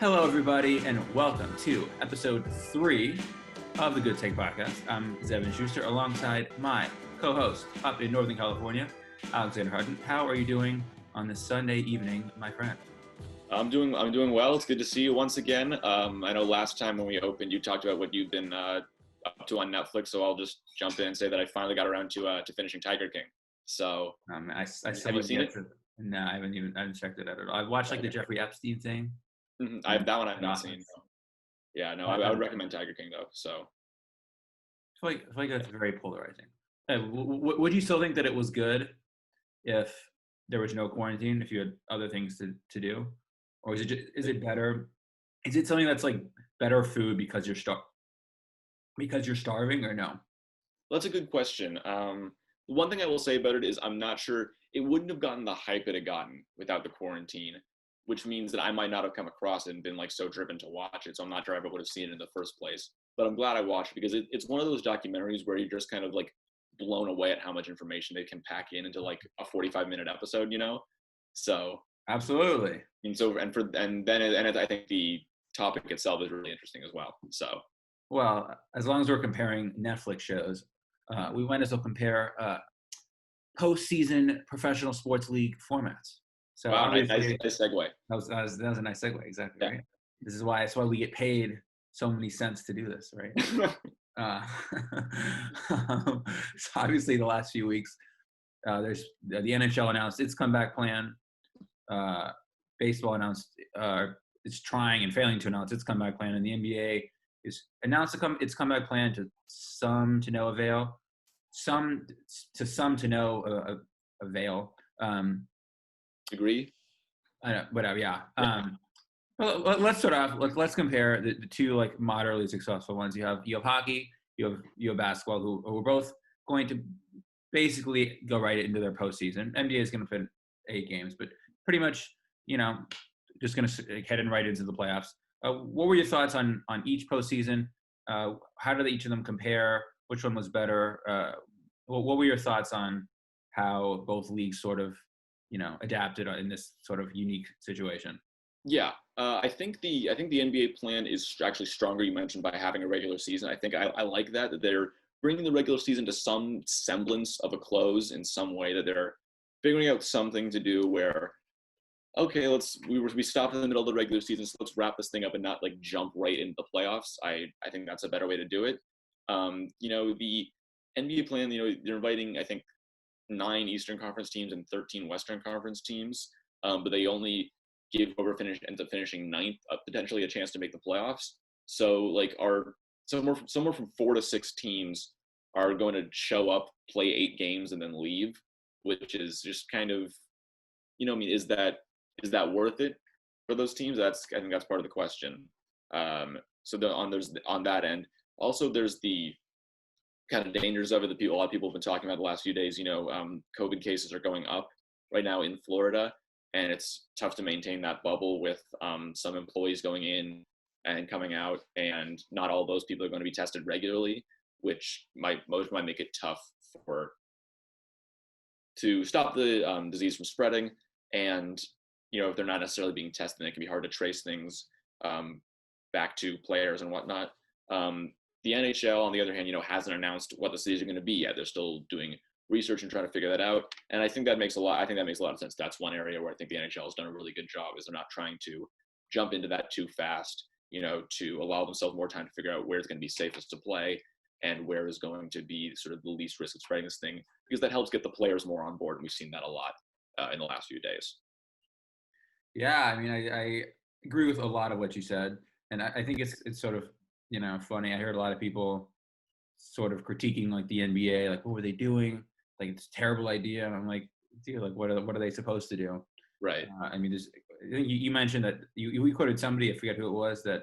Hello, everybody, and welcome to episode 3 of the Good Take Podcast. I'm Zevin Schuster, alongside my co-host up in Northern California, Alexander Hutton. How are you doing on this Sunday evening, my friend? I'm doing well. It's good to see you once again. I know last time when we opened, you talked about what you've been up to on Netflix, so I'll just jump in and say that I finally got around to finishing Tiger King. So, I have you seen it? No, I haven't checked it out at all. I've watched like the Jeffrey Epstein thing. That one I've not seen. Yeah, no, I would recommend Tiger King though. So, I feel like that's very polarizing. Would you still think that it was good if there was no quarantine, if you had other things to do? Or is it better? Is it something that's like better food because you're starving, or no? that's a good question. One thing I will say about it is I'm not sure it wouldn't have gotten the hype it had gotten without the quarantine, which means that I might not have come across it and been like so driven to watch it. So I'm not sure I ever would have seen it in the first place. But I'm glad I watched it because it's one of those documentaries where you're just kind of like blown away at how much information they can pack into like a 45-minute episode, you know? So Absolutely. I think the topic itself is really interesting as well. So Well, as long as we're comparing Netflix shows, we might as well compare postseason professional sports league formats. So wow, nice obviously, segue. that was a nice segue, exactly, Yeah. right? That's why we get paid so many cents to do this, right? So obviously, the last few weeks, there's the NHL announced its comeback plan. Baseball announced it's trying and failing to announce its comeback plan, and the NBA is announced its comeback plan to some to no avail, some to no avail. Agree. Whatever, yeah. Well, let's start off. Let's compare the two like moderately successful ones. You have hockey, you have basketball, who are both going to basically go right into their postseason. NBA is going to fit 8 games, but pretty much, just going to head right into the playoffs. What were your thoughts on each postseason? How did each of them compare? Which one was better? What were your thoughts on how both leagues sort of, adapted in this sort of unique situation? Yeah, I think the NBA plan is actually stronger. You mentioned by having a regular season. I think I like that they're bringing the regular season to some semblance of a close in some way. That they're figuring out something to do where, okay, we stopped in the middle of the regular season, so let's wrap this thing up and not like jump right into the playoffs. I think that's a better way to do it. The NBA plan, they're inviting I think 9 Eastern Conference teams and 13 Western Conference teams, but they only give whoever ends up finishing 9th potentially a chance to make the playoffs. So like somewhere from 4 to 6 teams are going to show up, play 8 games, and then leave, which is just kind of, is that worth it for those teams? I think that's part of the question. On that end, also there's the kind of dangers of it that a lot of people have been talking about the last few days. COVID cases are going up right now in Florida, and it's tough to maintain that bubble with some employees going in and coming out, and not all those people are going to be tested regularly, which might make it tough to stop the disease from spreading. And if they're not necessarily being tested, then it can be hard to trace things back to players and whatnot. The NHL, on the other hand, hasn't announced what the cities are going to be yet. They're still doing research and trying to figure that out. And I think that makes a lot of sense. That's one area where I think the NHL has done a really good job, is they're not trying to jump into that too fast, to allow themselves more time to figure out where it's going to be safest to play and where is going to be sort of the least risk of spreading this thing, because that helps get the players more on board. And we've seen that a lot in the last few days. Yeah, I mean, I agree with a lot of what you said. And I think it's sort of, funny. I heard a lot of people sort of critiquing like the NBA, like, what were they doing? Like, it's a terrible idea. And I'm like, dude, like, what are they supposed to do? Right. I mean, I think you mentioned that we quoted somebody, I forget who it was, that,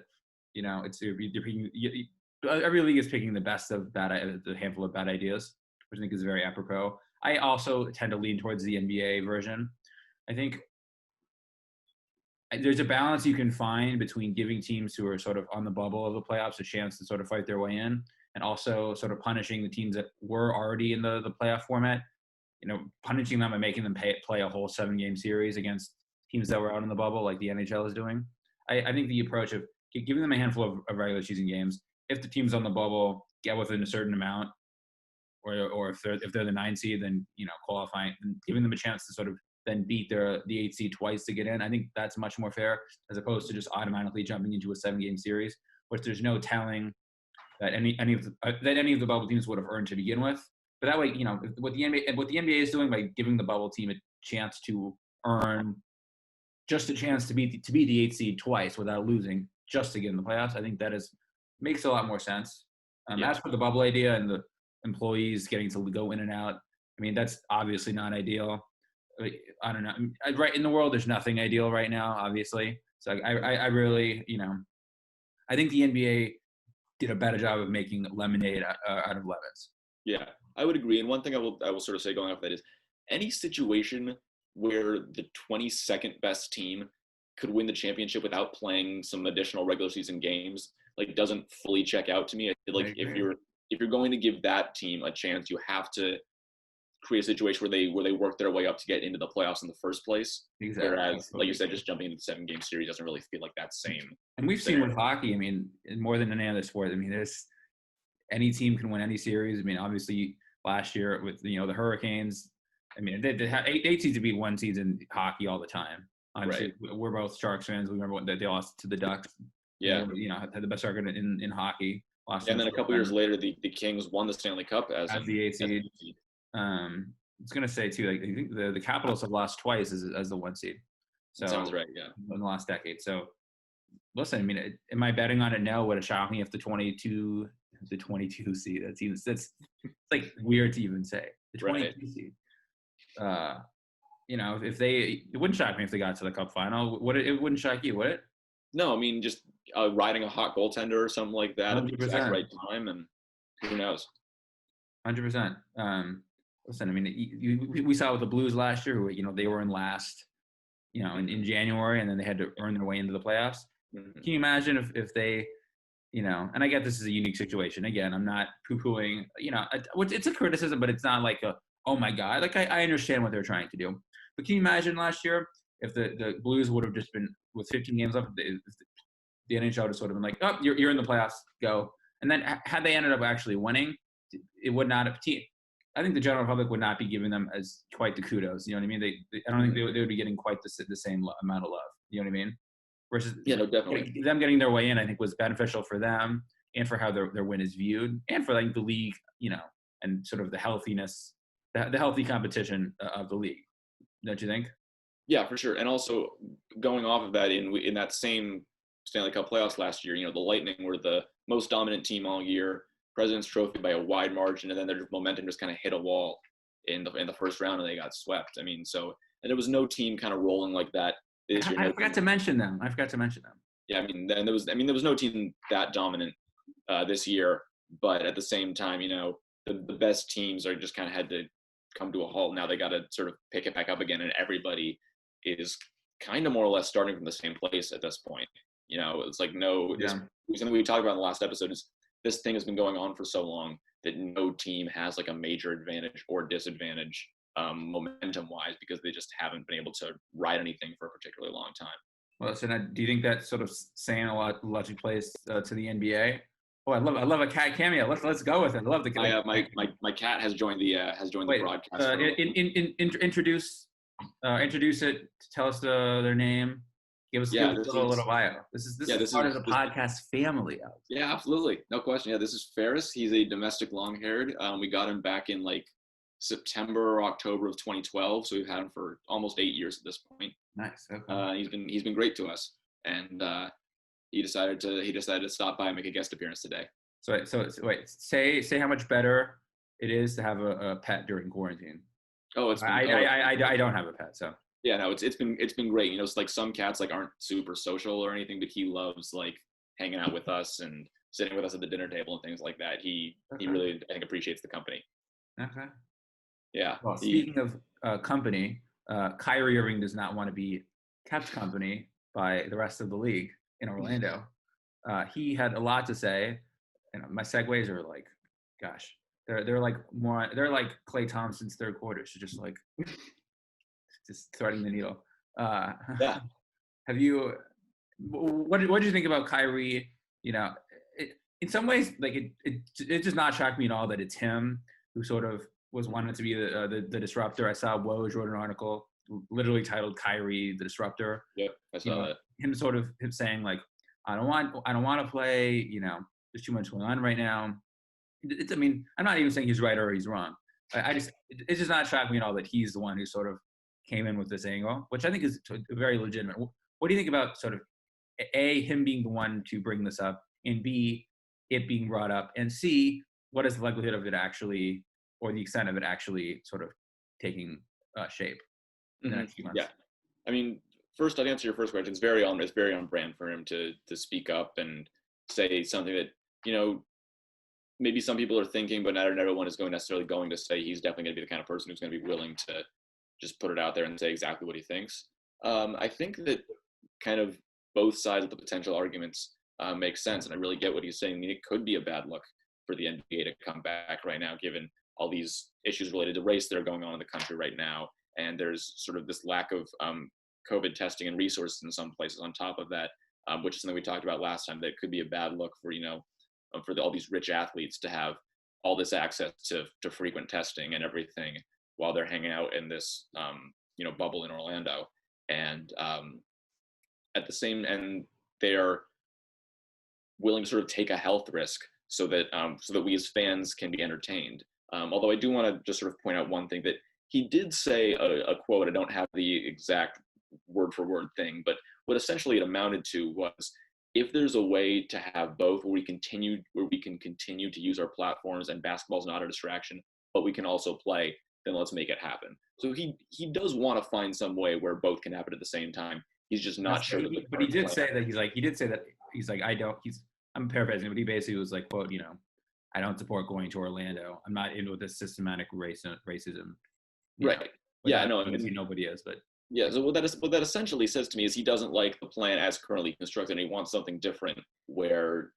every league is picking the best of the handful of bad ideas, which I think is very apropos. I also tend to lean towards the NBA version. I think there's a balance you can find between giving teams who are sort of on the bubble of the playoffs a chance to sort of fight their way in, and also sort of punishing the teams that were already in the playoff format, punishing them and making them play a whole 7-game series against teams that were out in the bubble like the NHL is doing. I think the approach of giving them a handful of regular season games, if the team's on the bubble, get within a certain amount, or if they're the 9 seed, then qualifying, giving them a chance to sort of then beat the 8 seed twice to get in. I think that's much more fair as opposed to just automatically jumping into a 7-game series, which there's no telling that any of the bubble teams would have earned to begin with. But that way, what the NBA is doing by giving the bubble team a chance to earn just a chance to beat the 8 seed twice without losing, just to get in the playoffs, I think that makes a lot more sense. As for the bubble idea and the employees getting to go in and out, I mean, that's obviously not ideal. I don't know. Right in the world, there's nothing ideal right now, obviously. So I really, I think the NBA did a better job of making lemonade out of lemons. Yeah, I would agree. And one thing I will sort of say going off that is any situation where the 22nd best team could win the championship without playing some additional regular season games, like, doesn't fully check out to me. I feel like if you're going to give that team a chance, you have to create a situation where they work their way up to get into the playoffs in the first place. Exactly. Whereas, like you said, just jumping into the 7-game series doesn't really feel like that same. And we've seen with hockey, I mean, more than any other sport, I mean, any team can win any series. I mean, obviously last year with the Hurricanes, I mean, they had 8 seeds to beat 1 seeds in hockey all the time. Obviously, we're both Sharks fans. We remember when they lost to the Ducks. Yeah, had the best record in hockey. And then a couple years later, the Kings won the Stanley Cup as the 8 seed. I was gonna say too, like, I think the Capitals have lost twice as the 1 seed. So that sounds right. Yeah, in the last decade. So listen, I mean, am I betting on it? No. Would it shock me if the 22 seed? That's like weird to even say. The 22 seed. If it wouldn't shock me if they got to the Cup final. It wouldn't shock you, would it? No, I mean, just riding a hot goaltender or something like that at the exact right time, and who knows? 100%. Listen, I mean, we saw with the Blues last year, who they were in last, in January, and then they had to earn their way into the playoffs. Mm-hmm. Can you imagine if they, and I get this is a unique situation. Again, I'm not poo-pooing, it's a criticism, but it's not like oh my God. Like, I understand what they're trying to do. But can you imagine last year if the Blues would have just been with 15 games left, if the NHL just sort of been like, oh, you're in the playoffs, go. And then had they ended up actually winning, it would not have. I think the general public would not be giving them as quite the kudos. You know what I mean? I don't think they would be getting quite the same amount of love. You know what I mean? Versus definitely them getting their way in, I think was beneficial for them and for how their win is viewed, and for like the league, and sort of the healthiness, the healthy competition of the league. Don't you think? Yeah, for sure. And also going off of that, in that same Stanley Cup playoffs last year, the Lightning were the most dominant team all year, President's Trophy by a wide margin, and then their momentum just kind of hit a wall in the first round, and they got swept. I mean, and there was no team kind of rolling like that this year. I forgot to mention them. Yeah, I mean, there was no team that dominant this year, but at the same time, the best teams are just kind of had to come to a halt. Now they got to sort of pick it back up again, and everybody is kind of more or less starting from the same place at this point. It's like something we talked about in the last episode is this thing has been going on for so long that no team has like a major advantage or disadvantage momentum wise, because they just haven't been able to ride anything for a particularly long time. Well, so now, do you think that sort of saying a lot logic plays to the NBA? Oh, I love a cat cameo. Let's go with it. I love the cat. My cat has joined the broadcast. Introduce it. Tell us their name. Give us a little bio. This is part of the podcast family. Alex. Yeah, absolutely, no question. Yeah, this is Ferris. He's a domestic long-haired. We got him back in like September or October of 2012, so we've had him for almost 8 years at this point. Nice. Okay. He's been great to us, and he decided to stop by and make a guest appearance today. So wait, say how much better it is to have a pet during quarantine. Oh, I don't have a pet, so. Yeah, no, it's been great. It's like some cats like aren't super social or anything, but he loves like hanging out with us and sitting with us at the dinner table and things like that. He really, I think, appreciates the company. Okay. Yeah. Well, speaking of company, Kyrie Irving does not want to be kept company by the rest of the league in Orlando. He had a lot to say, and my segues are like, gosh, they're like Klay Thompson's third quarter. So just like. Just threading the needle. Yeah. Have you what do you think about Kyrie? You know, in some ways, like it does not shock me at all that it's him who sort of was wanted to be the disruptor. I saw Woj wrote an article literally titled "Kyrie the Disruptor." Yep, I saw that. Him sort of him saying like, I don't want to play. You know, there's too much going on right now. I mean, I'm not even saying he's right or he's wrong. It does not shock me at all that he's the one who sort of came in with this angle, which I think is very legitimate. What do you think about sort of A, him being the one to bring this up, and B, it being brought up, and C, what is the likelihood of it actually, or the extent of it actually sort of taking shape in the next few months? Yeah, I mean, first, I'd answer your first question. It's very on brand for him to speak up and say something that, you know, maybe some people are thinking, but not everyone is necessarily going to say. He's definitely going to be the kind of person who's going to be willing to just put it out there and say exactly what he thinks. I think that kind of both sides of the potential arguments make sense, and I really get what he's saying. I mean, it could be a bad look for the NBA to come back right now, given all these issues related to race that are going on in the country right now, and there's sort of this lack of COVID testing and resources in some places on top of that, which is something we talked about last time, that it could be a bad look for, you know, for all these rich athletes to have all this access to frequent testing and everything while they're hanging out in this, you know, bubble in Orlando. And at the same end, they are willing to sort of take a health risk so that we as fans can be entertained. Although I do want to just sort of point out one thing, that he did say a quote. I don't have the exact word for word thing, but what essentially it amounted to was, if there's a way to have both, where we can continue to use our platforms and basketball's not a distraction, but we can also play, then let's make it happen. So he does want to find some way where both can happen at the same time. He's just not sure. But he did say that I'm paraphrasing, but he basically was like, quote, you know, I don't support going to Orlando. I'm not into this systematic racism. Right. Yeah, I know. I mean, nobody is, but yeah. So what that essentially says to me is he doesn't like the plan as currently constructed, and he wants something different where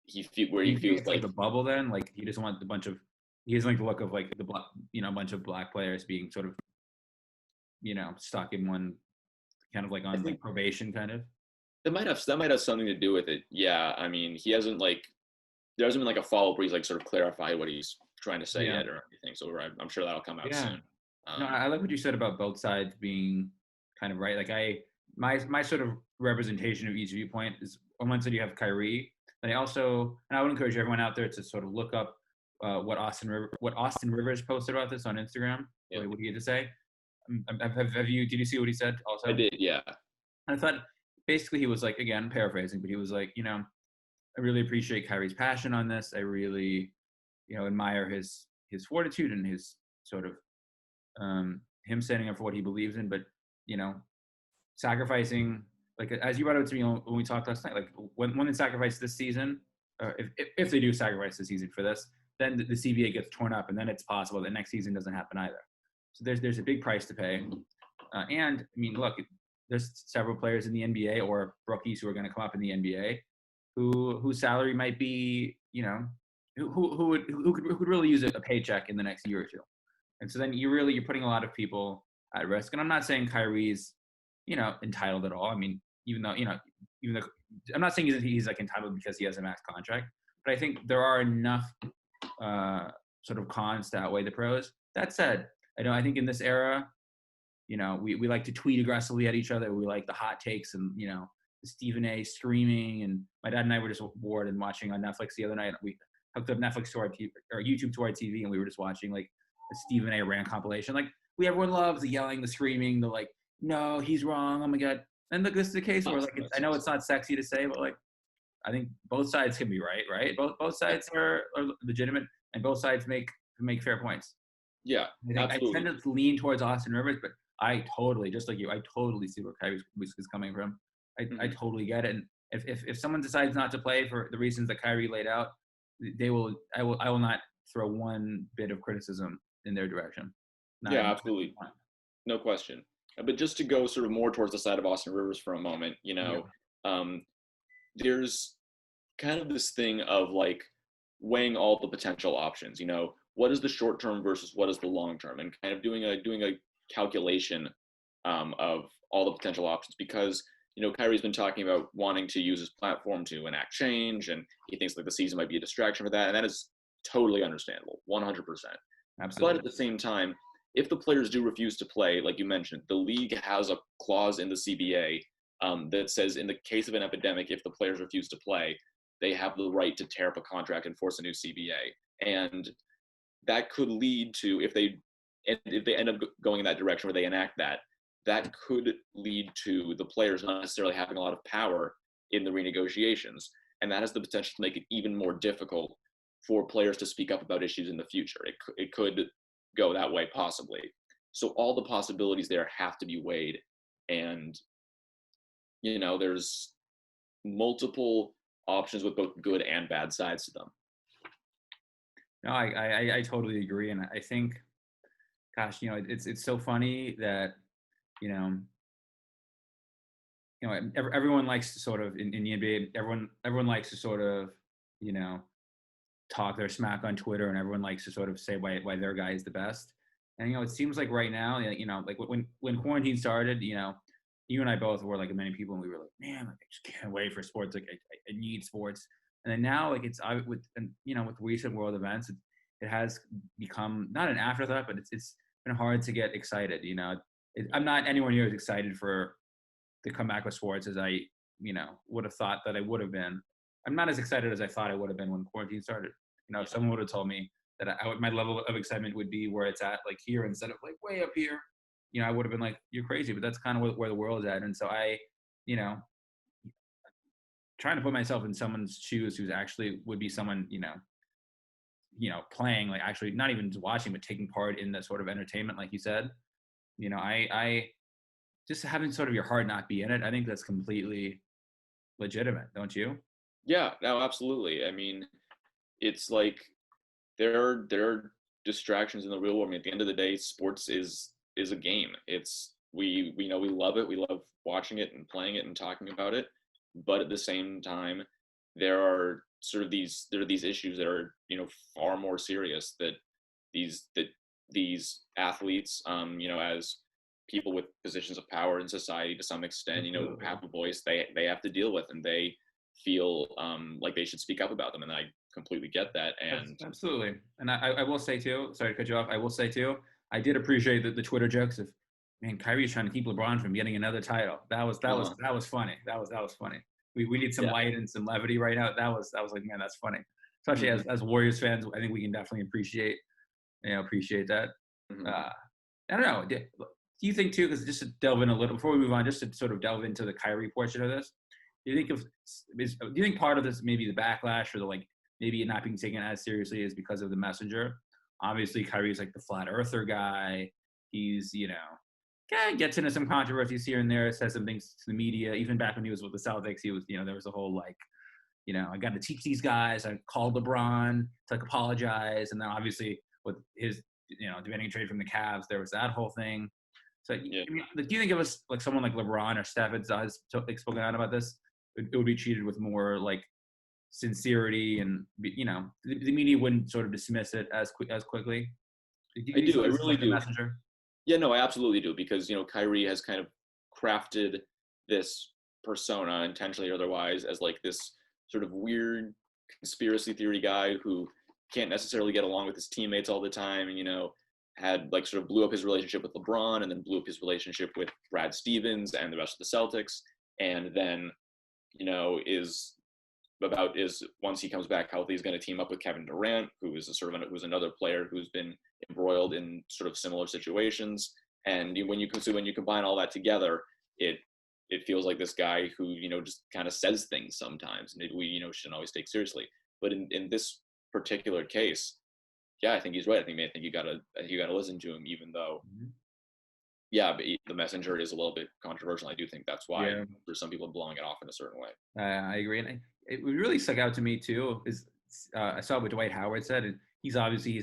he feels like the bubble. Then, like, he doesn't want he doesn't like the look of like a bunch of black players being sort of, you know, stuck in one kind of like on like probation kind of. That might have something to do with it. Yeah. I mean, there hasn't been like a follow-up where he's like sort of clarify what he's trying to say yet or anything. So I'm sure that'll come out soon. No, I like what you said about both sides being kind of right. Like my sort of representation of each viewpoint is, on one side you have Kyrie, and I would encourage everyone out there to sort of look up what Austin Rivers posted about this on Instagram. Yeah. What he had to say. Did you see what he said also? I did, yeah. I thought basically he was like, again, paraphrasing, but he was like, you know, I really appreciate Kyrie's passion on this. I really, you know, admire his fortitude and his sort of him standing up for what he believes in, but, you know, sacrificing, like, as you brought up to me when we talked last night, like when they sacrifice this season, if they do sacrifice the season for this, then the CBA gets torn up, and then it's possible that next season doesn't happen either. So there's a big price to pay. And I mean, look, there's several players in the NBA or rookies who are going to come up in the NBA whose salary might be, you know, who could really use a paycheck in the next year or two. And so then you're putting a lot of people at risk. And I'm not saying Kyrie's, you know, entitled at all. I mean, even though I'm not saying he's like entitled because he has a max contract, but I think there are enough sort of cons to outweigh the pros. That said, I think in this era, you know, we like to tweet aggressively at each other. We like the hot takes and, you know, Stephen A. screaming. And my dad and I were just bored and watching on Netflix the other night. We hooked up Netflix to our TV, or YouTube to our TV, and we were just watching like a Stephen A. rant compilation. Like, everyone loves the yelling, the screaming, the like, no, he's wrong. Oh my God. And look, this is the case where like, I know it's not sexy to say, but like, I think both sides can be right? Both sides are legitimate, and both sides make fair points. Yeah, I tend to lean towards Austin Rivers, but I totally, just like you, I totally see where Kyrie is coming from. I totally get it. And if someone decides not to play for the reasons that Kyrie laid out, I will not throw one bit of criticism in their direction. Yeah, absolutely. No question. But just to go sort of more towards the side of Austin Rivers for a moment, you know, there's kind of this thing of like weighing all the potential options, you know, what is the short term versus what is the long term, and kind of doing a calculation of all the potential options, because Kyrie's been talking about wanting to use his platform to enact change, and he thinks like the season might be a distraction for that, and that is totally understandable, 100%. Absolutely. But at the same time, if the players do refuse to play, like you mentioned, the league has a clause in the CBA that says in the case of an epidemic, if the players refuse to play, they have the right to tear up a contract and force a new CBA. And that could lead to, if they end up going in that direction where they enact that, that could lead to the players not necessarily having a lot of power in the renegotiations. And that has the potential to make it even more difficult for players to speak up about issues in the future. It could go that way possibly. So all the possibilities there have to be weighed. And, there's multiple options with both good and bad sides to them. No, I totally agree. And I think, gosh, it's so funny that, everyone likes to sort of in the NBA, everyone likes to sort of, talk their smack on Twitter, and everyone likes to sort of say why their guy is the best. And it seems like right now, like when quarantine started, you and I both were like many people, and we were like, man, like, I just can't wait for sports. Like I need sports. And then now, like with recent world events, it has become not an afterthought, but it's been hard to get excited. I'm not anywhere near as excited for the comeback with sports as I would have thought that I would have been. I'm not as excited as I thought I would have been when quarantine started. If someone would have told me that my level of excitement would be where it's at, like here, instead of like way up here, I would have been like, you're crazy. But that's kind of where the world is at. And so I, trying to put myself in someone's shoes who's actually would be someone, playing, like actually not even just watching, but taking part in the sort of entertainment, like you said, I just having sort of your heart not be in it. I think that's completely legitimate. Don't you? Yeah, no, absolutely. I mean, it's like there are distractions in the real world. I mean, at the end of the day, sports is a game. It's we love it. We love watching it and playing it and talking about it. But at the same time, there are these issues that are far more serious that these athletes as people with positions of power in society to some extent have a voice they have to deal with, and they feel like they should speak up about them, and I completely get that. And absolutely. And I will say too, sorry to cut you off, I will say too, I did appreciate the Twitter jokes of, man, Kyrie's trying to keep LeBron from getting another title. That was funny. That was funny. We need some light and some levity right now. That was like, man, that's funny. Especially as Warriors fans, I think we can definitely appreciate that. Mm-hmm. I don't know. Do you think too, because just to delve in a little before we move on, just to sort of delve into the Kyrie portion of this, do you think part of this maybe the backlash or the like maybe it not being taken as seriously is because of the messenger? Obviously, Kyrie's like the flat earther guy. He's gets into some controversies here and there, says some things to the media. Even back when he was with the Celtics, he was there was a whole like I got to teach these guys. I called LeBron to like apologize, and then obviously with his demanding a trade from the Cavs, there was that whole thing. So, do you think it was like someone like LeBron or Steph had spoken out about this? It would be treated with more like sincerity, and the media wouldn't sort of dismiss it as quickly. I do. I really do. Messenger? Yeah, no, I absolutely do, because Kyrie has kind of crafted this persona, intentionally or otherwise, as like this sort of weird conspiracy theory guy who can't necessarily get along with his teammates all the time, and had like sort of blew up his relationship with LeBron, and then blew up his relationship with Brad Stevens and the rest of the Celtics, and then is once he comes back healthy, he's going to team up with Kevin Durant, who's another player who's been embroiled in sort of similar situations. And when you combine all that together, it feels like this guy who just kind of says things sometimes, and we shouldn't always take seriously. But in this particular case, yeah, I think he's right. I think you gotta listen to him, even though. Mm-hmm. Yeah, but the messenger is a little bit controversial. I do think that's why there's some people blowing it off in a certain way. I agree, and it really stuck out to me too. Is I saw what Dwight Howard said, and he's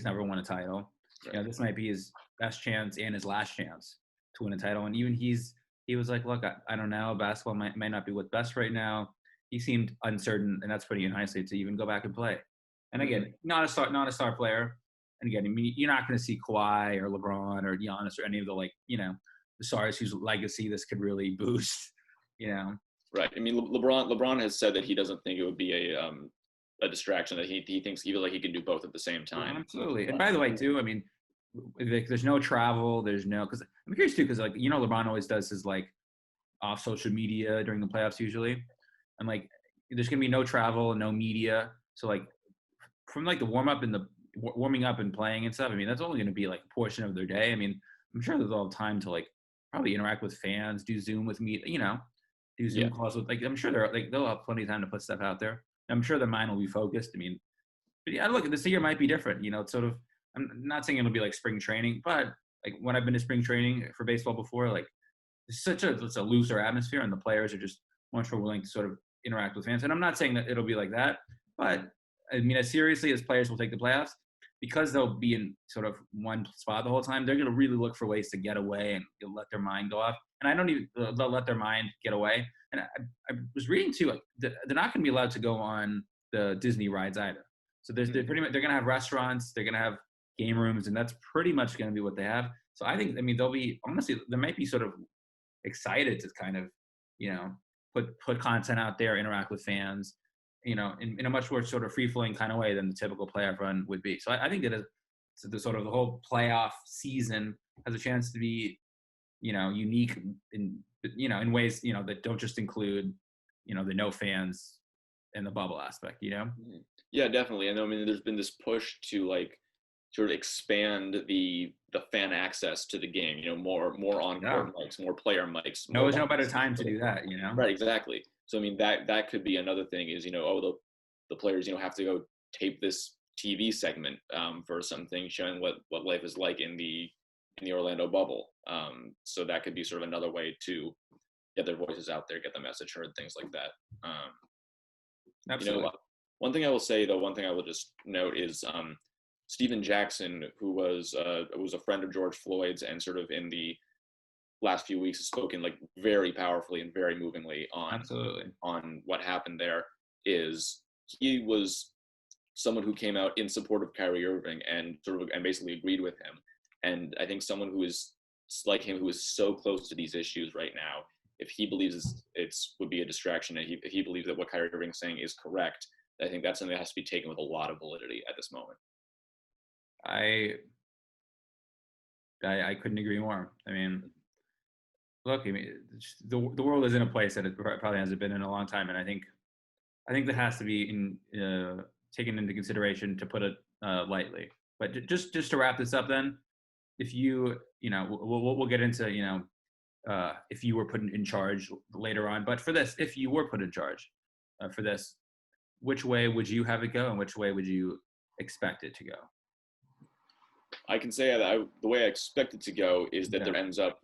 never won a title. Right. This might be his best chance and his last chance to win a title. And even he was like, look, I don't know, basketball might not be what's best right now. He seemed uncertain, and that's putting it in hindsight, to even go back and play. And again, not a star player. And again, I mean, you're not going to see Kawhi or LeBron or Giannis or any of the the stars whose legacy this could really boost, you know. Right. I mean, LeBron has said that he doesn't think it would be a distraction. That he thinks he feels like he can do both at the same time. Absolutely. And by the way, too, I mean, there's no travel. There's no, because I'm curious too, because like LeBron always does his like off social media during the playoffs usually, and like there's gonna be no travel, no media. So like from like the warming up and playing and stuff. I mean, that's only gonna be like a portion of their day. I mean, I'm sure there's all time to like probably interact with fans, do Zoom with me, do Zoom calls with like I'm sure they'll have plenty of time to put stuff out there. I'm sure their mind will be focused. I mean, but yeah, look, this year might be different. It's sort of I'm not saying it'll be like spring training, but like when I've been to spring training for baseball before, like it's a looser atmosphere, and the players are just much more willing to sort of interact with fans. And I'm not saying that it'll be like that, but I mean, as seriously as players will take the playoffs, because they'll be in sort of one spot the whole time, they're going to really look for ways to get away and let their mind go off. And I don't even they'll let their mind get away. And I was reading too, like they're not going to be allowed to go on the Disney rides either. So they're going to have restaurants, they're going to have game rooms, and that's pretty much going to be what they have. So I think, I mean, they'll be honestly, they might be sort of excited to kind of, put content out there, interact with fans, in a much more sort of free-flowing kind of way than the typical playoff run would be. So I think that the sort of the whole playoff season has a chance to be, unique in ways, that don't just include, the no fans and the bubble aspect, Yeah, definitely. And I mean, there's been this push to like sort of expand the fan access to the game, more on-court mics, more player mics. No, there's no better time to do that, Right, exactly. So I mean, that could be another thing is, the players, have to go tape this TV segment for something showing what life is like in the Orlando bubble. So that could be sort of another way to get their voices out there, get the message heard, things like that. Absolutely. One thing I will say, though, one thing I will just note is Steven Jackson, who was a friend of George Floyd's and sort of in the last few weeks has spoken like very powerfully and very movingly on what happened there. He was someone who came out in support of Kyrie Irving and basically agreed with him. And I think someone who is like him, who is so close to these issues right now, if he believes it's would be a distraction, and if he believes that what Kyrie Irving is saying is correct, I think that's something that has to be taken with a lot of validity at this moment. I couldn't agree more. I mean, look, I mean, the world is in a place that it probably hasn't been in a long time, and I think that has to be taken into consideration, to put it lightly. But just to wrap this up, then, if we'll get into if you were put in charge later on. But for this, if you were put in charge for this, which way would you have it go, and which way would you expect it to go? I can say that the way I expect it to go is that there ends up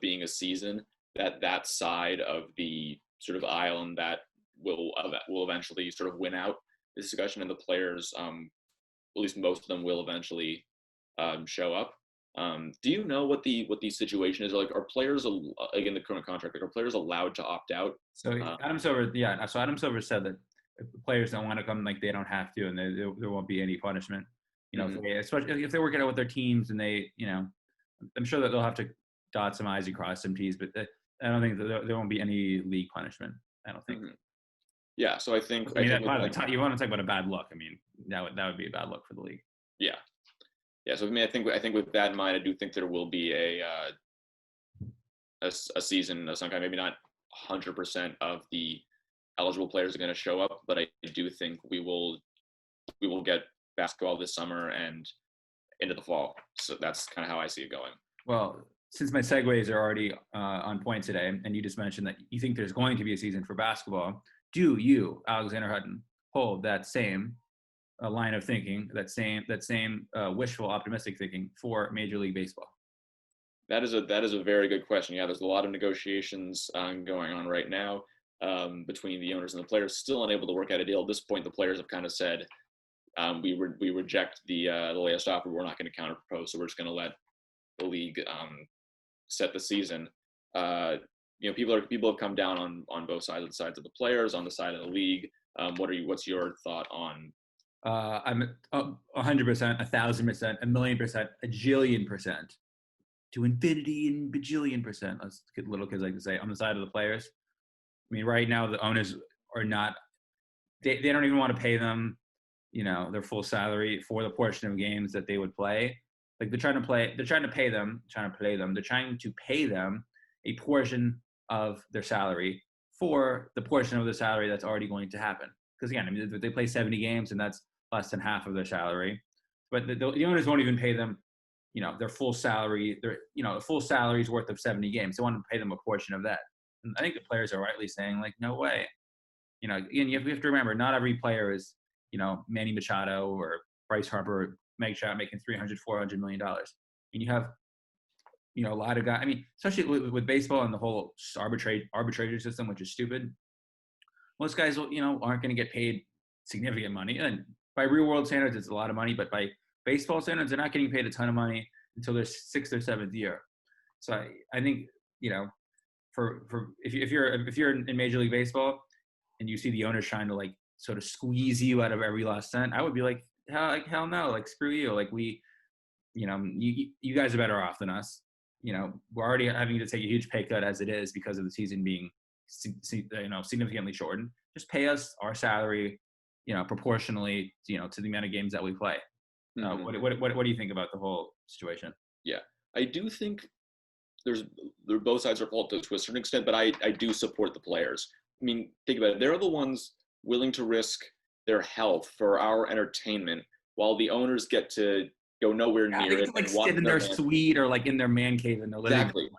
being a season that side of the sort of aisle and that will eventually sort of win out this discussion, and the players, at least most of them, will eventually show up. Do you know what the situation is? Like, are players like in the current contract? Like, are players allowed to opt out? So Adam Silver, So Adam Silver said that if the players don't want to come, like they don't have to, and there won't be any punishment. Especially if they're working out with their teams, and they, I'm sure that they'll have to dot some I's and cross some T's, but I don't think that there won't be any league punishment. I don't think. Mm-hmm. Yeah, so I think. You want to talk about a bad look? I mean, that would be a bad look for the league. Yeah. So I mean, I think with that in mind, I do think there will be a season of some kind. Maybe not 100% of the eligible players are going to show up, but I do think we will get basketball this summer and into the fall. So that's kind of how I see it going. Well, since my segues are already on point today, and you just mentioned that you think there's going to be a season for basketball, do you, Alexander Hutton, hold that same line of thinking, that same wishful, optimistic thinking for Major League Baseball? That is a very good question. Yeah, there's a lot of negotiations going on right now between the owners and the players, still unable to work out a deal. At this point, the players have kind of said, we reject the latest offer. We're not going to counterpropose, so we're just going to let the league set the season. People have come down on both sides of the players, on the side of the league. What's your thought on? I'm 100%, 1,000%, 1,000,000%, a jillion %. to infinity and bajillion percent. Let's get little kids like to say on the side of the players. I mean, right now the owners are not. They don't even want to pay them, their full salary for the portion of games that they would play. Like they're trying to pay them a portion of their salary for the portion of the salary that's already going to happen. Because again, I mean, they play 70 games and that's less than half of their salary. But the owners won't even pay them, their full salary. A full salary's worth of 70 games. They want to pay them a portion of that. And I think the players are rightly saying, like, no way. Again, you have to remember, not every player is, Manny Machado or Bryce Harper or Meg Trout making $300-400 million. And you have, a lot of guys. I mean, especially with baseball and the whole arbitration system, which is stupid. Most guys, aren't going to get paid significant money. And by real world standards, it's a lot of money. But by baseball standards, they're not getting paid a ton of money until their 6th or 7th year. So I think, for if you're in Major League Baseball and you see the owners trying to like sort of squeeze you out of every last cent, I would be like, hell no, like screw you. Like you guys are better off than us. We're already having to take a huge pay cut as it is because of the season being, significantly shortened. Just pay us our salary, proportionally, to the amount of games that we play. Mm-hmm. What do you think about the whole situation? Yeah, I do think both sides are fault to a certain extent, but I do support the players. I mean, think about it. They're the ones willing to risk their health for our entertainment, while the owners get to go nowhere near it. Like sit in their suite or like in their man cave in their living room. Exactly.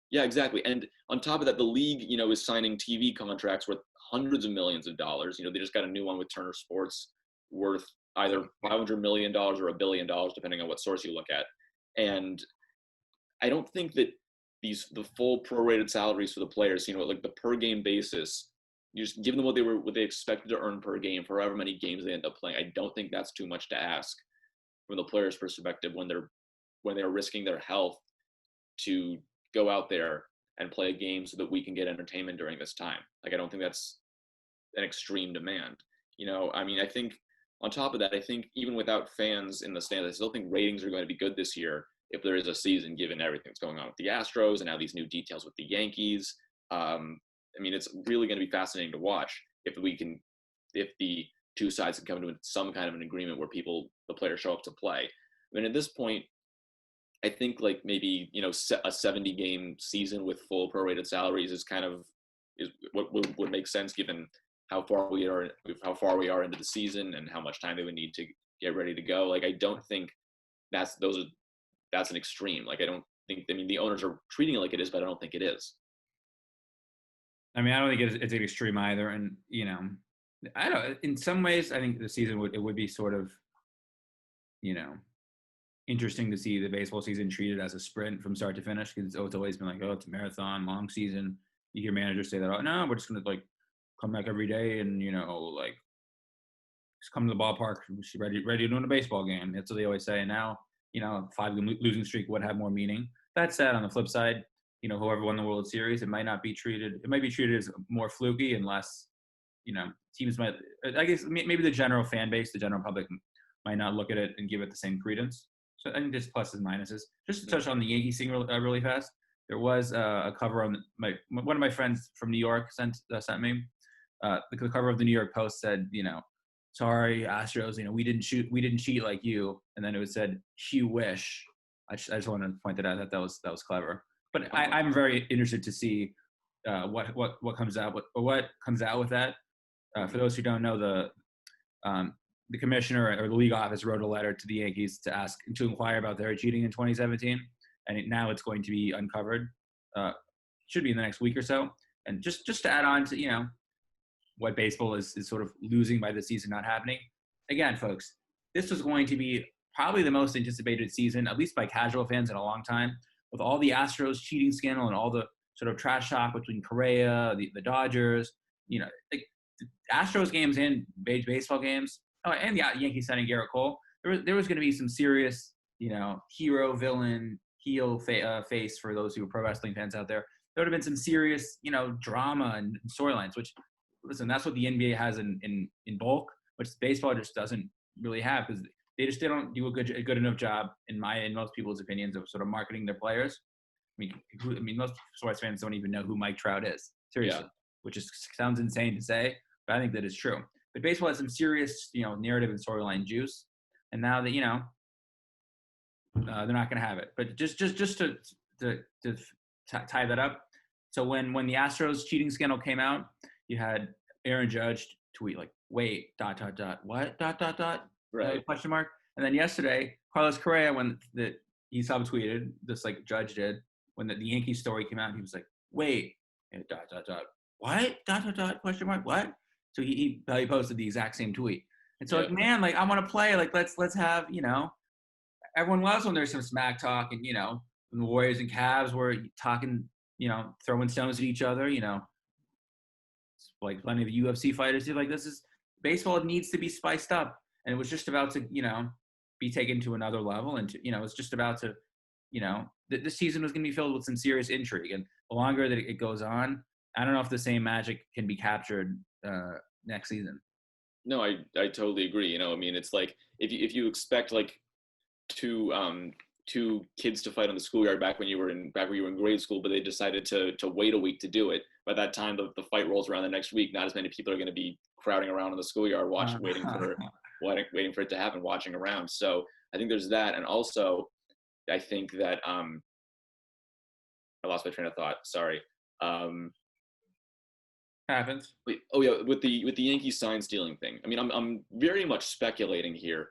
Yeah, exactly. And on top of that, the league, is signing TV contracts worth hundreds of millions of dollars. They just got a new one with Turner Sports worth either $500 million or $1 billion, depending on what source you look at. And I don't think that the full prorated salaries for the players, like the per game basis, you just give them what they expected to earn per game for however many games they end up playing. I don't think that's too much to ask from the players' perspective when they're risking their health to go out there and play a game so that we can get entertainment during this time. Like, I don't think that's an extreme demand. I mean, I think on top of that, I think even without fans in the stands, I still think ratings are going to be good this year if there is a season, given everything that's going on with the Astros and now these new details with the Yankees. I mean, it's really going to be fascinating to watch if the two sides can come to some kind of an agreement where the players show up to play. I mean, at this point, I think like maybe, a 70-game season with full prorated salaries is what would make sense given how far we are into the season and how much time they would need to get ready to go. Like, I don't think that's an extreme. Like, the owners are treating it like it is, but I don't think it is. I mean, I don't think it's an extreme either. And, I don't, in some ways, I think the season would be sort of, interesting to see the baseball season treated as a sprint from start to finish. Because it's always been like, it's a marathon, long season. You hear managers say that, no, we're just going to like come back every day and, like just come to the ballpark, ready to win a baseball game. That's what they always say. And now, 5-game losing streak would have more meaning. That said, on the flip side, whoever won the World Series, it might be treated as more fluky and less, teams might, I guess maybe the general fan base, the general public might not look at it and give it the same credence. So I think there's pluses and minuses. Just to touch on the Yankees thing really fast, there was a cover on one of my friends from New York sent me. The cover of the New York Post said, sorry, Astros, we didn't cheat like you. And then it said, "You wish." I just wanted to point that out. That was clever. But I'm very interested to see what comes out with that. For those who don't know, the commissioner or the league office wrote a letter to the Yankees to inquire about their cheating in 2017, and now it's going to be uncovered. Should be in the next week or so. And just to add on to what baseball is sort of losing by the season not happening. Again, folks, this was going to be probably the most anticipated season, at least by casual fans, in a long time, with all the Astros cheating scandal and all the sort of trash talk between Correa, the Dodgers, like the Astros games and baseball games, and the Yankees signing Garrett Cole. There was going to be some serious, hero, villain, heel face for those who are pro wrestling fans out there. There would have been some serious, drama and storylines, which, listen, that's what the NBA has in bulk, which baseball just doesn't really have, because they don't do a good enough job in most people's opinions of sort of marketing their players. I mean, most sports fans don't even know who Mike Trout is, seriously, which sounds insane to say, but I think that is true. But baseball has some serious, narrative and storyline juice, and now that they're not going to have it. But just to tie that up. So when the Astros cheating scandal came out, you had Aaron Judge tweet like, "Wait, ... what ... Right. question mark." And then yesterday, Carlos Correa, when he subtweeted, just like Judge did, when the Yankees story came out, he was like, "Wait, ... what ... question mark what?" So he posted the exact same tweet. And so like, man, like I want to play. Like let's have everyone loves when there's some smack talk, and when the Warriors and Cavs were talking, throwing stones at each other, like plenty of UFC fighters do. Like, this is baseball needs to be spiced up, and it was just about to be taken to another level, and it's just about to this season was going to be filled with some serious intrigue, and the longer that it goes on, I don't know if the same magic can be captured next season. No, I totally agree. I mean, it's like if you expect like two kids to fight on the schoolyard back when you were in grade school, but they decided to wait a week to do it. By that time, the fight rolls around the next week. Not as many people are going to be crowding around in the schoolyard, waiting for it to happen, watching around. So I think there's that, and also I think that I lost my train of thought. Sorry. Happens. Oh yeah, with the Yankees sign stealing thing. I mean, I'm very much speculating here,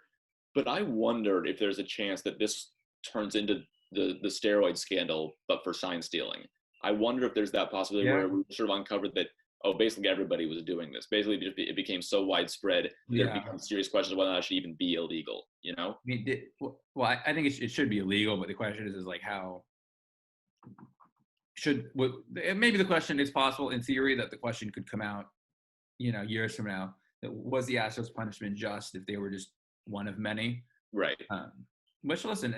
but I wondered if there's a chance that this turns into the steroid scandal, but for sign stealing. I wonder if there's that possibility where we sort of uncovered that, basically everybody was doing this. Basically, it became so widespread, there become serious questions of whether that should even be illegal, I mean, I think it should be illegal, but the question is like how maybe the question is possible in theory that the question could come out, years from now, that was the Astros punishment just if they were just one of many? Right. Which, listen,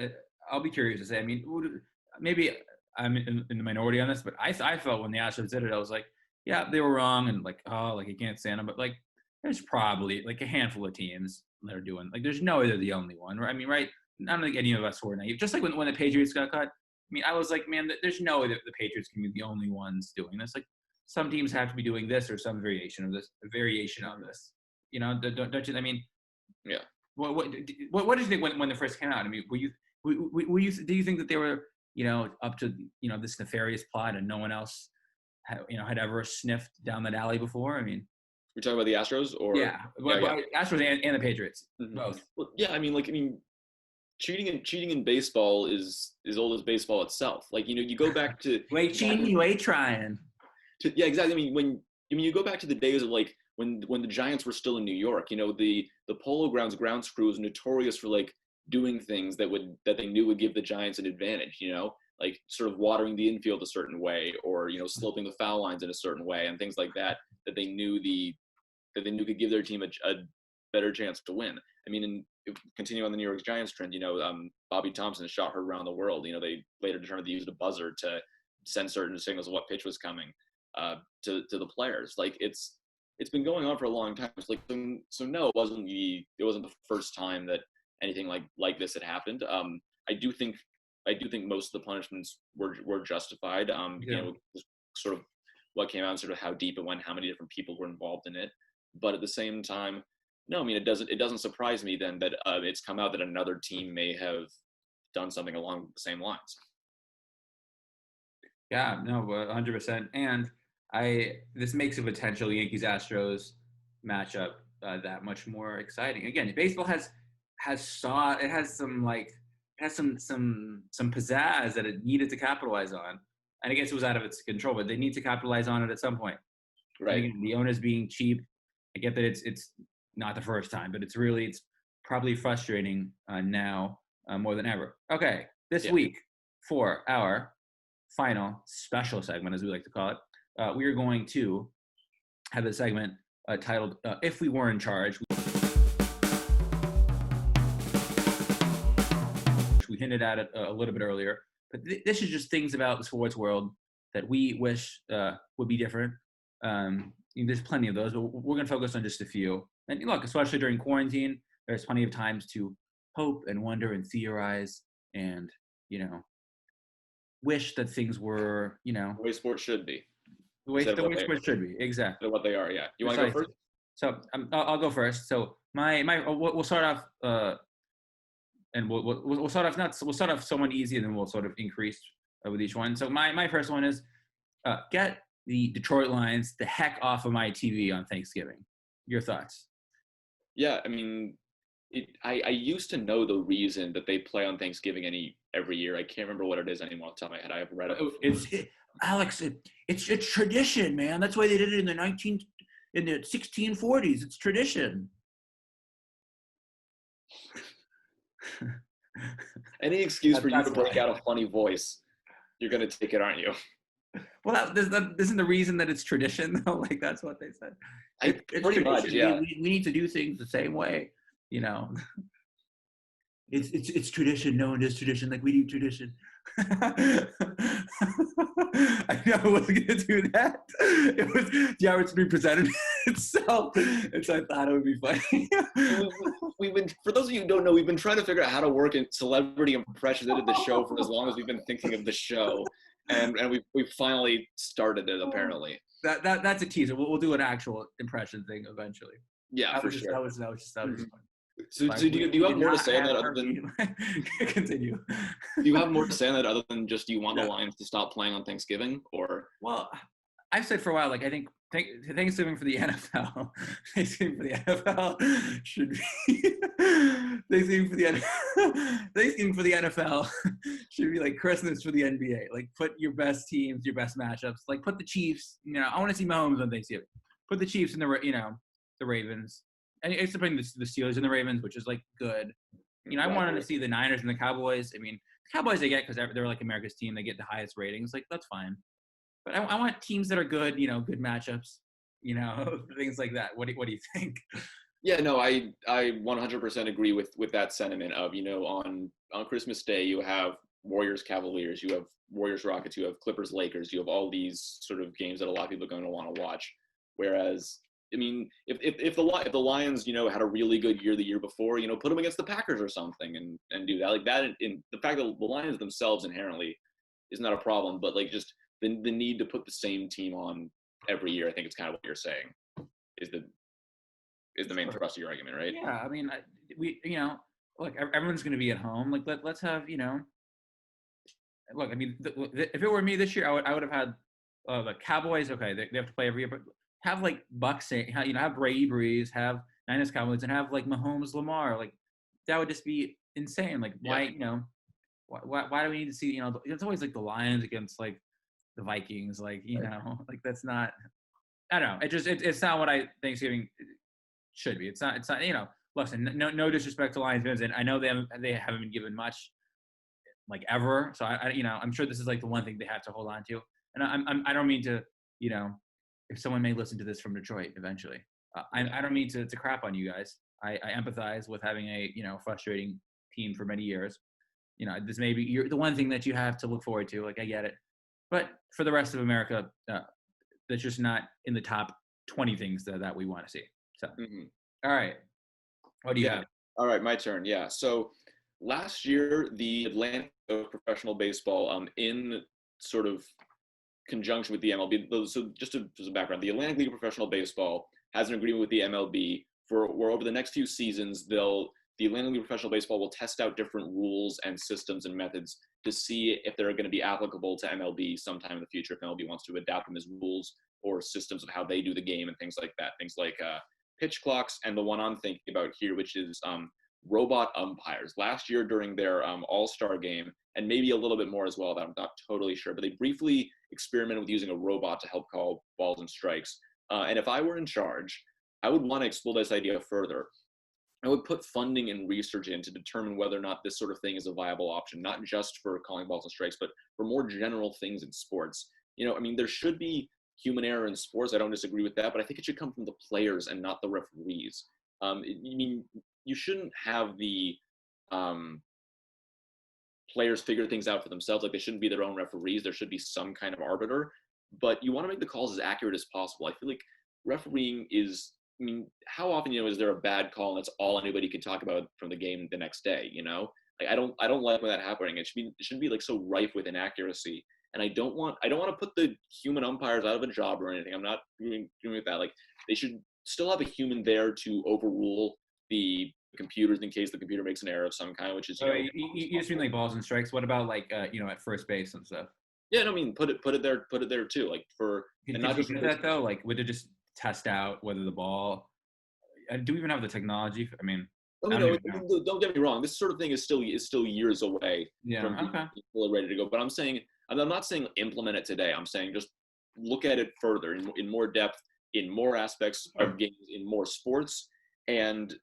I'll be curious to say. I mean, maybe I'm in the minority on this, but I felt when the Astros did it, I was like, yeah, they were wrong, and like, you can't stand them. But like, there's probably like a handful of teams that are doing, like, there's no way they're the only one. Right? I mean, right? I don't think any of us were naive. Just like when the Patriots got cut, I mean, I was like, man, there's no way that the Patriots can be the only ones doing this. Like, some teams have to be doing this or some variation of this. Don't you? I mean, yeah. What did you think when they first came out? I mean, do you think that they were up to this nefarious plot and no one else had ever sniffed down that alley before? I mean, you're talking about the Astros, or Astros and the Patriots, both. Well, yeah, I mean, cheating in baseball is old as baseball itself. Like, you go back to you ain't cheating, you ain't trying. Yeah, exactly. I mean, you go back to the days of like when the Giants were still in New York. The Polo Grounds grounds crew was notorious for like doing things that they knew would give the Giants an advantage. Like sort of watering the infield a certain way, or sloping the foul lines in a certain way, and things like that they knew could give their team a better chance to win. I mean, continuing on the New York Giants trend, Bobby Thompson shot heard around the world. They later determined to use a buzzer to send certain signals of what pitch was coming to the players. Like, it's been going on for a long time. It's like, so no, it wasn't the first time that anything like this had happened. I do think most of the punishments were justified. Sort of what came out and sort of how deep it went, how many different people were involved in it. But at the same time, no, I mean, it doesn't surprise me then that it's come out that another team may have done something along the same lines. Yeah, no, 100%. And this makes a potential Yankees-Astros matchup that much more exciting. Again, baseball has some pizzazz that it needed to capitalize on. And I guess it was out of its control, but they need to capitalize on it at some point. Right. Again, the owners being cheap. I get that it's not the first time, but it's probably frustrating now more than ever. Okay, this week for our final special segment, as we like to call it, we are going to have a segment titled "If We Were in Charge." We hinted at it a little bit earlier, but this is just things about the sports world that we wish would be different. There's plenty of those, but we're going to focus on just a few. And look, especially during quarantine, there's plenty of times to hope and wonder and theorize and, wish that things were, The way sports should be. the way sports should be. Instead Exactly. of what they are. Yeah. You want to go first? So I'll go first. So we'll start off, and we'll start off we'll start off somewhat easy, and then we'll sort of increase with each one. So my first one is get the Detroit Lions the heck off of my TV on Thanksgiving. Your thoughts? Yeah, I mean, I used to know the reason that they play on Thanksgiving every year. I can't remember what it is anymore off the top of my head. I have read it. Alex, it's tradition, man. That's why they did it in the 1640s. It's tradition. Any excuse for you to break out a funny voice, you're gonna take it, aren't you? Well, that isn't the reason that it's tradition, though. Like, that's what they said. It's pretty much, yeah. We need to do things the same way, It's tradition. No one does tradition like we do tradition. I know I wasn't gonna do that. It was the opportunity presented itself, and so I thought it would be funny. We've been, for those of you who don't know, we've been trying to figure out how to work in celebrity impressions into the show for as long as we've been thinking of the show, and we've finally started it apparently. That's a teaser. We'll do an actual impression thing eventually. Yeah, for sure. That was just fun. So do you have more to say on that other than continue? Do you have more to say on that other than just do you want the Lions to stop playing on Thanksgiving, or? Well, I've said for a while, like, I think Thanksgiving for the NFL, Thanksgiving for the NFL should be Thanksgiving for the NFL should be like Christmas for the NBA. Like, put your best teams, your best matchups. Like, put the Chiefs. I want to see Mahomes on Thanksgiving. Put the Chiefs and the Ravens. And it's to bring the Steelers and the Ravens, which is like good. I wanted to see the Niners and the Cowboys. I mean, the Cowboys they get because they're like America's team. They get the highest ratings. Like, that's fine. But I want teams that are good. Good matchups. Things like that. What do you think? Yeah, no, I 100% agree with that sentiment of on Christmas Day you have Warriors Cavaliers, you have Warriors Rockets, you have Clippers Lakers, you have all these sort of games that a lot of people are going to want to watch. Whereas, I mean, if the Lions, had a really good year the year before, put them against the Packers or something and do that. Like that, in the fact that the Lions themselves inherently is not a problem, but like just the need to put the same team on every year, I think it's kind of what you're saying is the main thrust of your argument, right? Yeah, I mean, look, everyone's going to be at home. Like, let's have, look, I mean, if it were me this year, I would have had the Cowboys. Okay, they have to play every year, but have like Bucks, have Brady Breeze, have Niners Cowboys, and have like Mahomes Lamar. Like, that would just be insane. Like, why, why do we need to see, it's always like the Lions against like the Vikings, like, like that's not, I don't know. It's not what Thanksgiving should be. It's not, listen, no disrespect to Lions fans, and I know they haven't been given much like ever. So I'm sure this is like the one thing they have to hold on to. And I don't mean to, if someone may listen to this from Detroit eventually, I don't mean to crap on you guys. I empathize with having a, frustrating team for many years. This may be the one thing that you have to look forward to. Like, I get it. But for the rest of America, that's just not in the top 20 things that we want to see. So, All right. What do you have? All right, my turn. Yeah. So last year, the Atlantic Professional Baseball, in sort of conjunction with the MLB. So just as a background, the Atlantic League of Professional Baseball has an agreement with the MLB where over the next few seasons, the Atlantic League of Professional Baseball will test out different rules and systems and methods to see if they're going to be applicable to MLB sometime in the future, if MLB wants to adapt them as rules or systems of how they do the game and things like that. Things like pitch clocks, and the one I'm thinking about here, which is robot umpires. Last year during their All-Star game, and maybe a little bit more as well, that I'm not totally sure, but they briefly experimented with using a robot to help call balls and strikes. And if I were in charge, I would want to explore this idea further. I would put funding and research in to determine whether or not this sort of thing is a viable option, not just for calling balls and strikes, but for more general things in sports. I mean, there should be human error in sports. I don't disagree with that, but I think it should come from the players and not the referees. You shouldn't have the players figure things out for themselves. Like, they shouldn't be their own referees. There should be some kind of arbiter, but you want to make the calls as accurate as possible. I feel like refereeing is I mean, how often, is there a bad call and that's all anybody can talk about from the game the next day, Like I don't like when that happening. It should be like so rife with inaccuracy. And I don't want to put the human umpires out of a job or anything. I'm not doing with that. Like they should still have a human there to overrule the computers in case the computer makes an error of some kind, which is, Oh, you just mean like balls and strikes. What about like at first base and stuff? yeah, no, I mean, put it there too. Like and not Could you just do that though? Like, would it just test out whether the ball? Do we even have the technology? I mean, I I mean, don't no, even know. don't get me wrong. This sort of thing is still years away from Yeah. being Okay. fully ready to go. But I'm not saying implement it today. I'm saying just look at it further in more depth, in more aspects Sure. of games, in more sports, and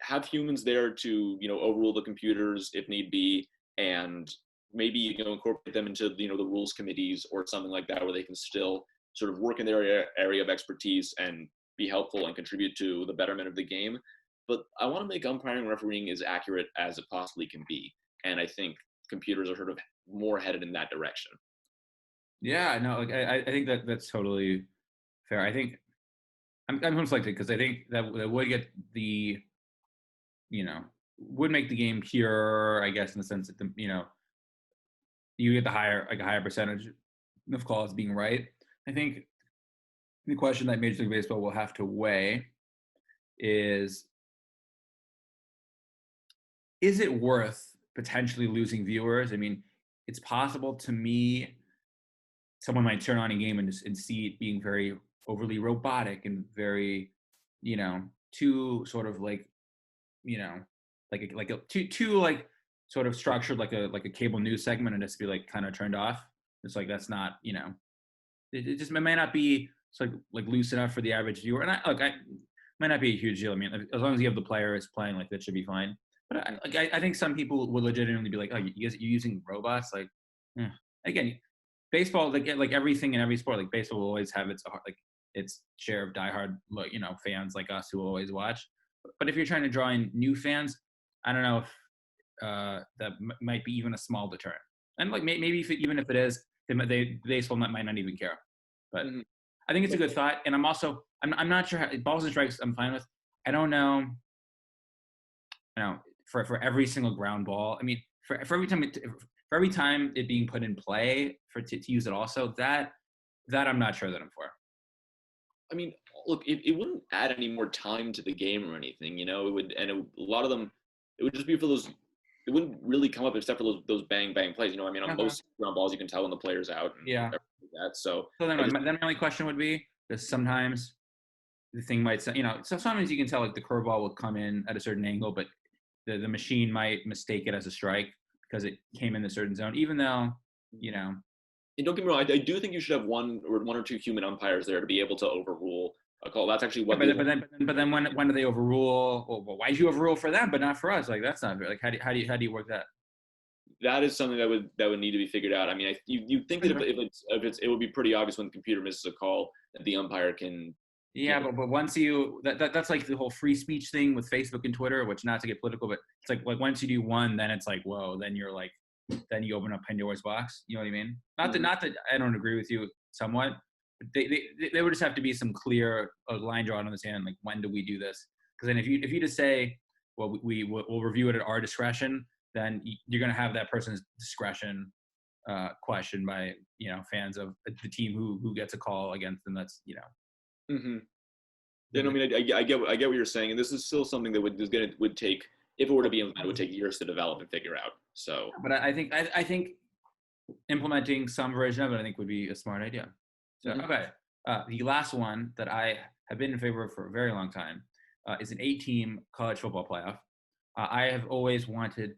have humans there to overrule the computers if need be, and maybe incorporate them into the rules committees or something like that, where they can still sort of work in their area of expertise and be helpful and contribute to the betterment of the game. But I want to make umpiring and refereeing as accurate as it possibly can be, and I think computers are sort of more headed in that direction. Yeah. No. Like, I think that's totally fair. I think I'm conflicted because I think that would get the would make the game pure. I guess in the sense that you get the higher percentage of calls being right. I think the question that Major League Baseball will have to weigh is it worth potentially losing viewers? I mean, it's possible to me someone might turn on a game and see it being very overly robotic and very, too sort of like, you know, like a too like sort of structured like a cable news segment and just be like kind of turned off. It's like that's not, it may not be like loose enough for the average viewer. And I might not be a huge deal. I mean, as long as you have the players playing, like that should be fine. But I think some people would legitimately be like, oh, you guys, you're using robots. Like, eh. Again, baseball, like everything in every sport, like baseball will always have its share of diehard, fans like us who will always watch. But if you're trying to draw in new fans, I don't know if that might be even a small deterrent. And like maybe even if it is, baseball might not even care. But Mm-hmm. I think it's a good thought. And I'm not sure how balls and strikes I'm fine with. I don't know, for every single ground ball. I mean, for every time it being put in play to use it also, that I'm not sure that I'm for. I mean, look, it wouldn't add any more time to the game or anything, It would, and a lot of them, it would just be for those. It wouldn't really come up except for those bang bang plays. I mean, on Okay. most ground balls, you can tell when the player's out and Yeah. everything like that. So So then I just, my only question would be that sometimes the thing might say, so sometimes you can tell like the curveball will come in at a certain angle, but the machine might mistake it as a strike because it came in a certain zone, even though, you know, and don't get me wrong, I do think you should have one or two human umpires there to be able to overrule a call. That's actually yeah, what the but then when do they overrule? Well, why did you overrule for them, but not for us? Like that's not fair. Like how do you work that? that is something that would need to be figured out. I mean, you think that it would be pretty obvious when the computer misses a call that the umpire can. Yeah, but once that's like the whole free speech thing with Facebook and Twitter, which not to get political, but it's like once you do one, then it's like whoa, then you're like, then you open up Pandora's box. You know what I mean? Not that I don't agree with you somewhat. But they would just have to be some clear line drawn on the sand. Like when do we do this? Because then if you just say, well, we'll review it at our discretion, then you're gonna have that person's discretion questioned by fans of the team who gets a call against them. That's Mm-hmm. Yeah, no, I mean, I get what you're saying, and this is still something that would take, if it were to be implemented, would take years to develop and figure out. So, but I think implementing some version of it, I think, would be a smart idea. So, okay, the last one that I have been in favor of for a very long time is an 8-team college football playoff. I have always wanted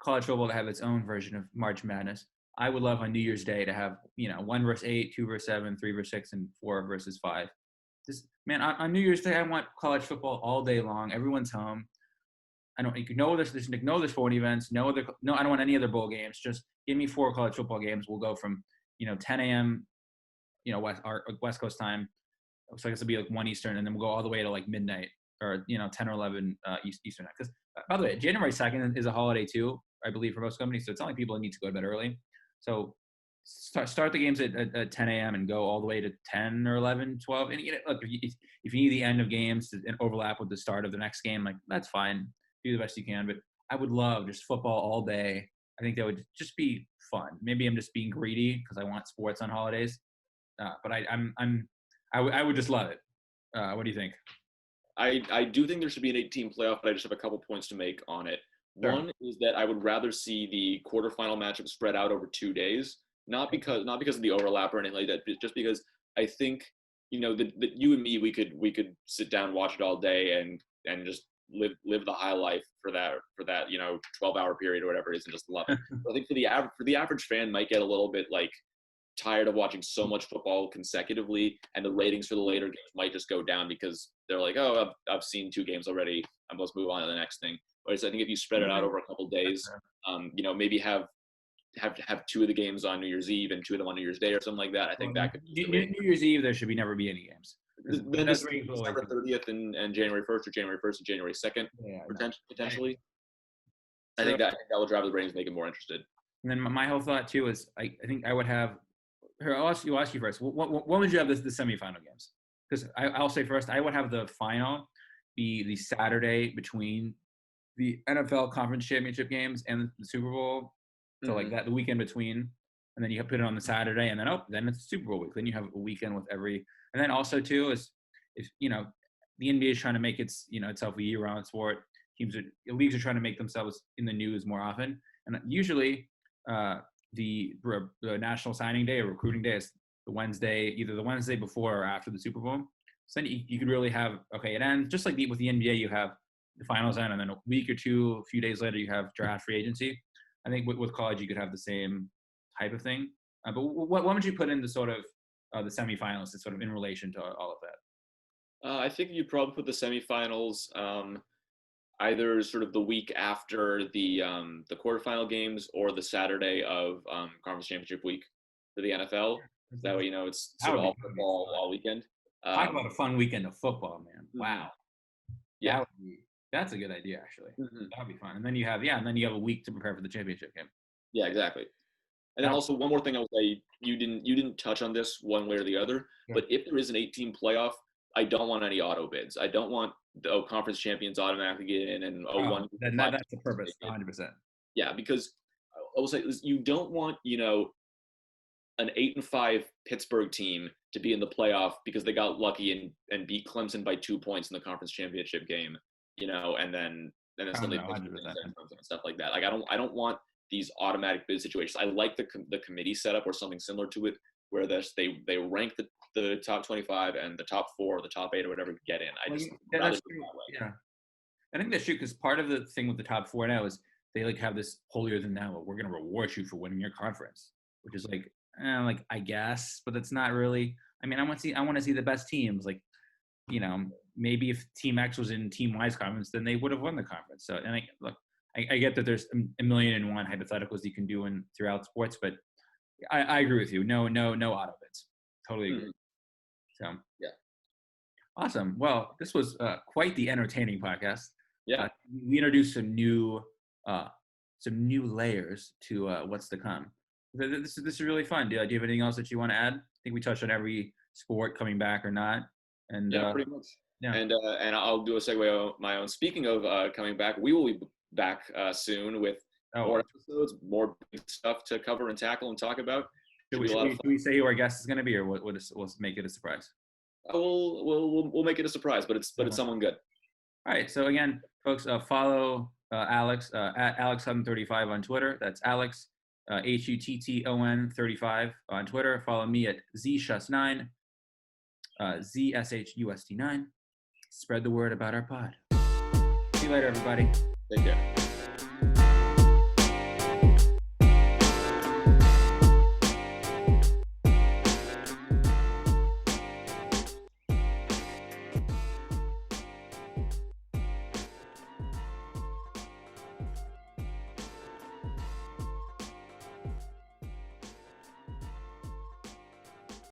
college football to have its own version of March Madness. I would love on New Year's Day to have 1 versus 8, 2 versus 7, 3 versus 6, and 4 versus 5. Just man, on New Year's Day, I want college football all day long. Everyone's home. I don't no other sporting events, no, I don't want any other bowl games. Just give me 4 college football games. We'll go from 10 a.m. West Coast time. So I guess it'll be like 1 Eastern, and then we'll go all the way to like midnight or 10 or 11 Eastern. Because by the way, January 2nd is a holiday too, I believe, for most companies. So it's not like people need to go to bed early. So start the games at 10 a.m. and go all the way to 10 or 11, 12. And look, if you need the end of games to overlap with the start of the next game, like that's fine. Do the best you can. But I would love just football all day. I think that would just be fun. Maybe I'm just being greedy because I want sports on holidays. But I would just love it. What do you think? I do think there should be an 8-team playoff, but I just have a couple points to make on it. Sure. One is that I would rather see the quarterfinal matchup spread out over 2 days, not because of the overlap or anything like that, but just because I think that you and me we could sit down, watch it all day, and just live the high life for that 12-hour period or whatever it is, and just love it. I think for the average fan might get a little bit like tired of watching so much football consecutively, and the ratings for the later games might just go down because they're like, oh, I've seen 2 games already, I'm supposed to move on to the next thing. Whereas I think if you spread it out over a couple days, maybe have 2 of the games on New Year's Eve and 2 of them on New Year's Day or something like that. I think that could be New Year's Eve. There should never be any games. Then this December 30th and January 1st, or January 1st and January 2nd, potentially. I think that will drive the ratings, make it more interested. And then my whole thought too is I think I would have. Here, I'll ask you first. What would you have the semifinal games? Because I'll say first, I would have the final be the Saturday between the NFL Conference Championship games and the Super Bowl. So like that, the weekend between, and then you put it on the Saturday, and then it's Super Bowl week. Then you have a weekend with every, and then also too is if the NBA is trying to make itself a year-round sport. Leagues are trying to make themselves in the news more often, and usually the National Signing Day or Recruiting Day is either the Wednesday before or after the Super Bowl. So then you could really have it ends just like with the NBA. You have the finals end, and then a week or two, a few days later, you have draft free agency. I think with college, you could have the same type of thing. But what would you put in the sort of the semifinals, sort of in relation to all of that? I think you'd probably put the semifinals either sort of the week after the quarterfinal games or the Saturday of Conference Championship week for the NFL. That way, it's sort of all football all weekend. Talk about a fun weekend of football, man! Wow. Yeah. That's a good idea, actually. That would be fun. And then you have a week to prepare for the championship game. Yeah, exactly. And then also one more thing I would say, you didn't touch on this one way or the other, but if there is an 8-team playoff, I don't want any auto bids. I don't want the conference champions automatically get in and one. Then that's the purpose, 100%. Yeah, because I will say you don't want an 8-5 Pittsburgh team to be in the playoff because they got lucky and beat Clemson by 2 points in the conference championship game. And then suddenly and stuff like that. Like I don't want these automatic bid situations. I like the committee setup or something similar to it, where they rank the top 25 and the top 4 or the top 8 or whatever get in. That's true. Yeah, I think that's true because part of the thing with the top 4 now is they have this holier than thou. We're going to reward you for winning your conference, which is I guess, but that's not really. I mean, I want to see the best teams. Maybe if Team X was in Team Y's conference, then they would have won the conference. So, and I get that there's a million and one hypotheticals you can do throughout sports, but I agree with you. No auto bids. Totally agree. So yeah, awesome. Well, this was quite the entertaining podcast. Yeah, we introduced some new layers to what's to come. This is really fun. Do you have anything else that you want to add? I think we touched on every sport coming back or not. And pretty much. Yeah. And I'll do a segue of my own. Speaking of coming back, we will be back soon with more episodes, more big stuff to cover and tackle and talk about. Do we say who our guest is going to be, or we'll make it a surprise? We'll make it a surprise, but it's someone good. All right. So again, folks, follow Alex at Alex735 on Twitter. That's Alex HUTTON 35 on Twitter. Follow me at ZShust9 ZSHUST9. Spread the word about our pod. See you later, everybody. Take care.